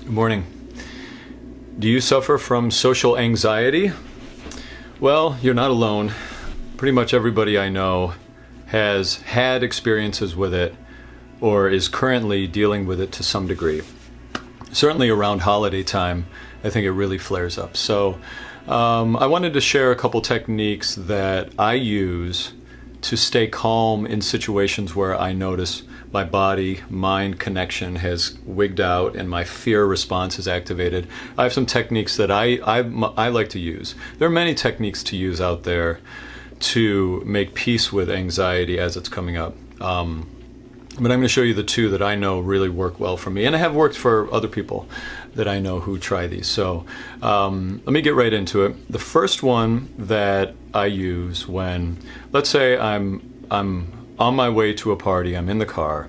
Good morning. Do you suffer from social anxiety? Well, you're not alone. Pretty much everybody I know has had experiences with it or is currently dealing with it to some degree. Certainly around holiday time, I think it really flares up. So I wanted to share a couple techniques that I use to stay calm in situations where I notice my body-mind connection has wigged out and my fear response is activated. I have some techniques that I like to use. There are many techniques to use out there to make peace with anxiety as it's coming up. But I'm going to show you the two that I know really work well for me, and have worked for other people that I know who try these. So let me get right into it. The first one that I use when, let's say I'm on my way to a party, I'm in the car,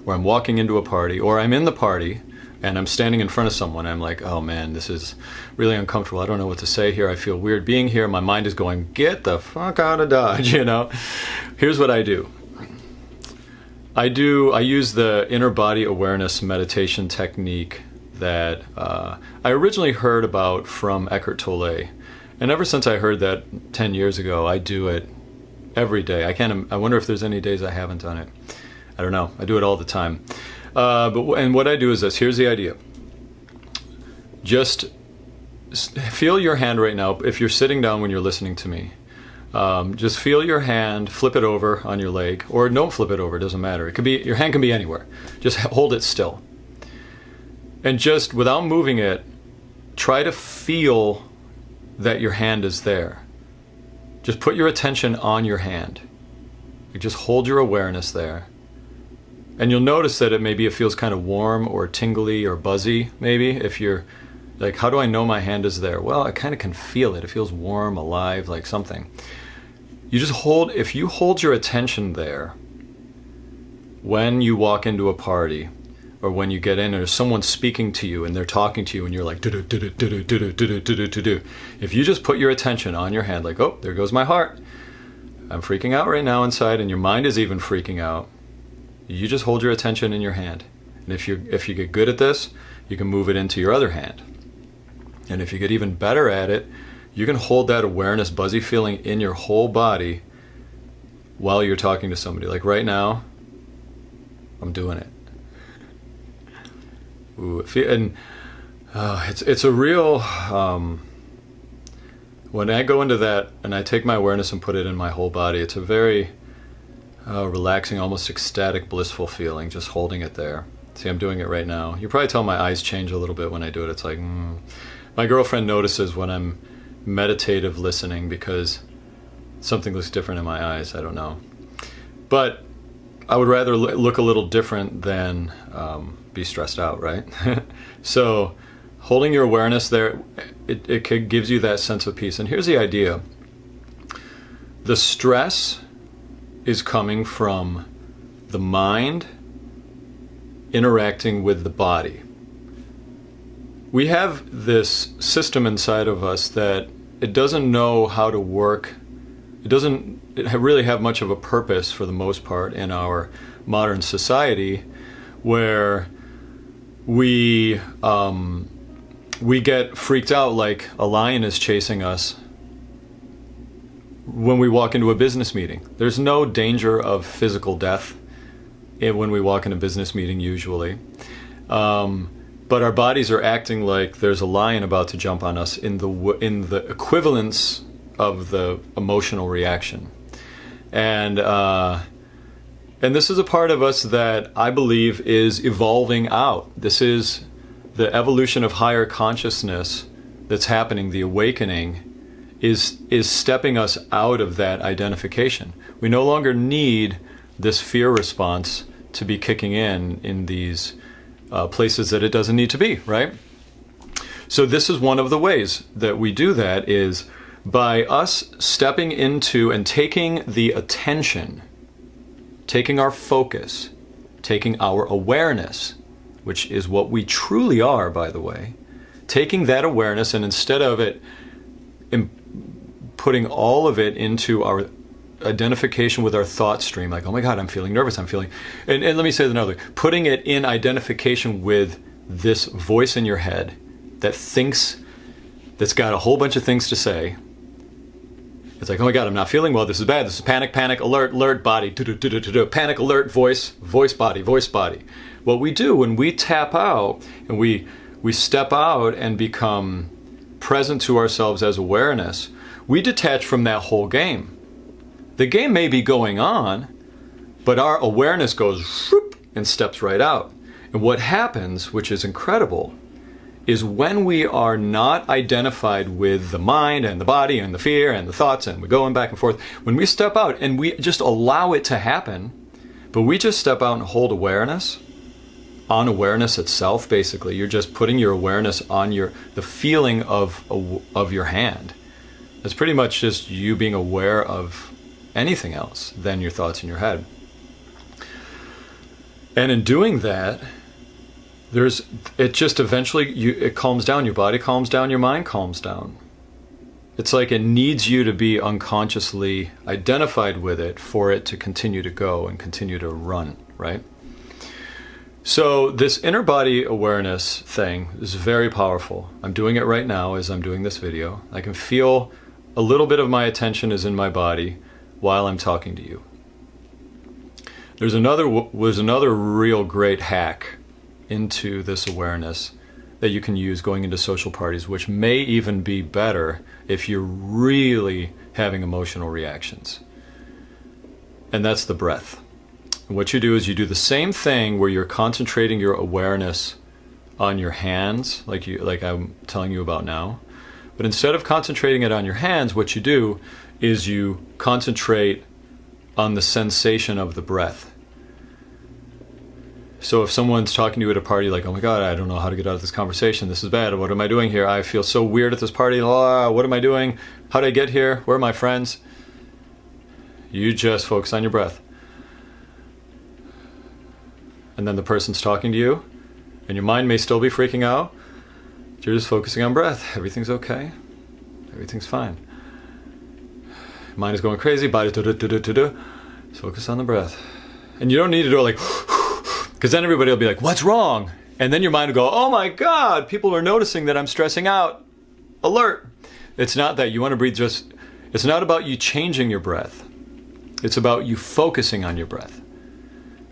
or I'm walking into a party, or I'm in the party and I'm standing in front of someone. I'm like, oh man, this is really uncomfortable. I don't know what to say here. I feel weird being here. My mind is going, get the fuck out of Dodge, you know? Here's what I do. I use the inner body awareness meditation technique that I originally heard about from Eckhart Tolle. And ever since I heard that 10 years ago, I do it every day. I wonder if there's any days I haven't done it. I don't know. I do it all the time. And what I do is this. Here's the idea. Just feel your hand right now. If you're sitting down when you're listening to me, just feel your hand, flip it over on your leg, or don't flip it over, it doesn't matter. It could be, your hand can be anywhere. Just hold it still. And just, without moving it, try to feel that your hand is there. Just put your attention on your hand. You just hold your awareness there. And you'll notice that it feels kind of warm or tingly or buzzy, maybe. If you're like, how do I know my hand is there? Well, I kind of can feel it. It feels warm, alive, like something. You just if you hold your attention there when you walk into a party, or when you get in and there's someone speaking to you and they're talking to you and you're like, do-do-do-do-do-do-do-do-do-do-do. If you just put your attention on your hand, like, oh, there goes my heart. I'm freaking out right now inside, and your mind is even freaking out. You just hold your attention in your hand. And if you get good at this, you can move it into your other hand. And if you get even better at it, you can hold that awareness, buzzy feeling in your whole body while you're talking to somebody. Like right now, I'm doing it. Ooh, it's a real, when I go into that and I take my awareness and put it in my whole body, it's a very relaxing, almost ecstatic, blissful feeling, just holding it there. See, I'm doing it right now. You probably tell my eyes change a little bit when I do it. It's like, My girlfriend notices when I'm meditative listening because something looks different in my eyes. I don't know. But I would rather look a little different than be stressed out, right? So holding your awareness there, it gives you that sense of peace. And here's the idea. The stress is coming from the mind interacting with the body. We have this system inside of us that it doesn't know how to work. It doesn't really have much of a purpose for the most part in our modern society, where we get freaked out like a lion is chasing us when we walk into a business meeting. There's no danger of physical death when we walk in a business meeting usually. But our bodies are acting like there's a lion about to jump on us in the equivalence of the emotional reaction. And this is a part of us that I believe is evolving out. This is the evolution of higher consciousness that's happening. The awakening is stepping us out of that identification. We no longer need this fear response to be kicking in these places that it doesn't need to be, right? So this is one of the ways that we do that, is by us stepping into and taking the attention, taking our focus, taking our awareness, which is what we truly are, by the way, taking that awareness, and instead of it putting all of it into our identification with our thought stream, like, oh my God, I'm feeling nervous, and let me say it another way, putting it in identification with this voice in your head that's got a whole bunch of things to say. It's like, oh my God, I'm not feeling well. This is bad. This is panic, panic, alert, alert, body, panic, alert, voice, voice, body, voice, body. What we do when we tap out and we step out and become present to ourselves as awareness, we detach from that whole game. The game may be going on, but our awareness goes whoop, and steps right out. And what happens, which is incredible, is when we are not identified with the mind and the body and the fear and the thoughts and we're going back and forth, when we step out and we just allow it to happen, but we just step out and hold awareness on awareness itself. Basically, you're just putting your awareness on the feeling of your hand. It's pretty much just you being aware of anything else than your thoughts in your head. And in doing that, it just eventually, it calms down, your body calms down, your mind calms down. It's like it needs you to be unconsciously identified with it for it to continue to go and continue to run, right? So this inner body awareness thing is very powerful. I'm doing it right now as I'm doing this video. I can feel a little bit of my attention is in my body while I'm talking to you. Was another real great hack into this awareness that you can use going into social parties, which may even be better if you're really having emotional reactions. And that's the breath. And what you do is you do the same thing where you're concentrating your awareness on your hands, like I'm telling you about now. But instead of concentrating it on your hands, what you do is you concentrate on the sensation of the breath. So if someone's talking to you at a party like, oh my God, I don't know how to get out of this conversation. This is bad. What am I doing here? I feel so weird at this party. What am I doing? How did I get here? Where are my friends? You just focus on your breath. And then the person's talking to you, and your mind may still be freaking out. But you're just focusing on breath. Everything's okay. Everything's fine. Mind is going crazy. Body, just focus on the breath. And you don't need to do it like, because then everybody will be like, what's wrong? And then your mind will go, oh my God, people are noticing that I'm stressing out. Alert. It's not that. You want to breathe it's not about you changing your breath. It's about you focusing on your breath.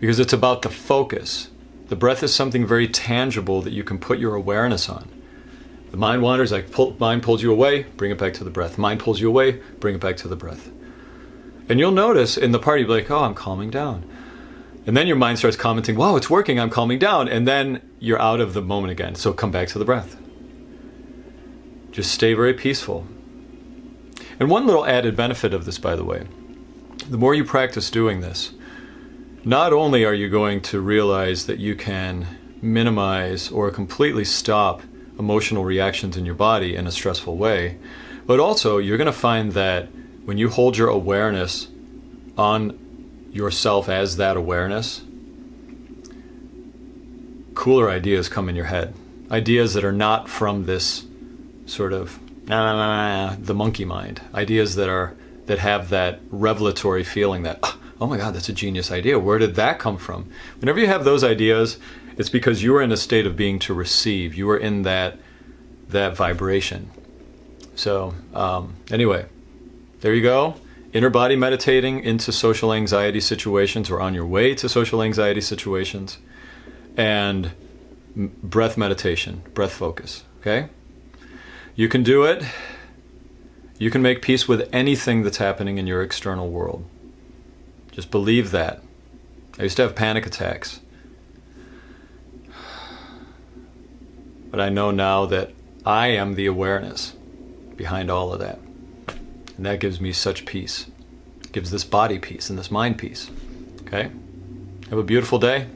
Because it's about the focus. The breath is something very tangible that you can put your awareness on. The mind wanders, mind pulls you away, bring it back to the breath. Mind pulls you away, bring it back to the breath. And you'll notice in the party, you'll be like, oh, I'm calming down. And then your mind starts commenting, wow, it's working, I'm calming down. And then you're out of the moment again. So come back to the breath. Just stay very peaceful. And one little added benefit of this, by the way, the more you practice doing this, not only are you going to realize that you can minimize or completely stop emotional reactions in your body in a stressful way, but also you're going to find that when you hold your awareness on yourself as that awareness, cooler ideas come in your head. Ideas that are not from this sort of the monkey mind. Ideas that have that revelatory feeling that, oh my God, that's a genius idea. Where did that come from? Whenever you have those ideas, it's because you are in a state of being to receive. You are in that vibration. So anyway, there you go. Inner body meditating into social anxiety situations or on your way to social anxiety situations, and breath meditation, breath focus, okay? You can do it. You can make peace with anything that's happening in your external world. Just believe that. I used to have panic attacks. But I know now that I am the awareness behind all of that. And that gives me such peace. It gives this body peace and this mind peace. Okay? Have a beautiful day.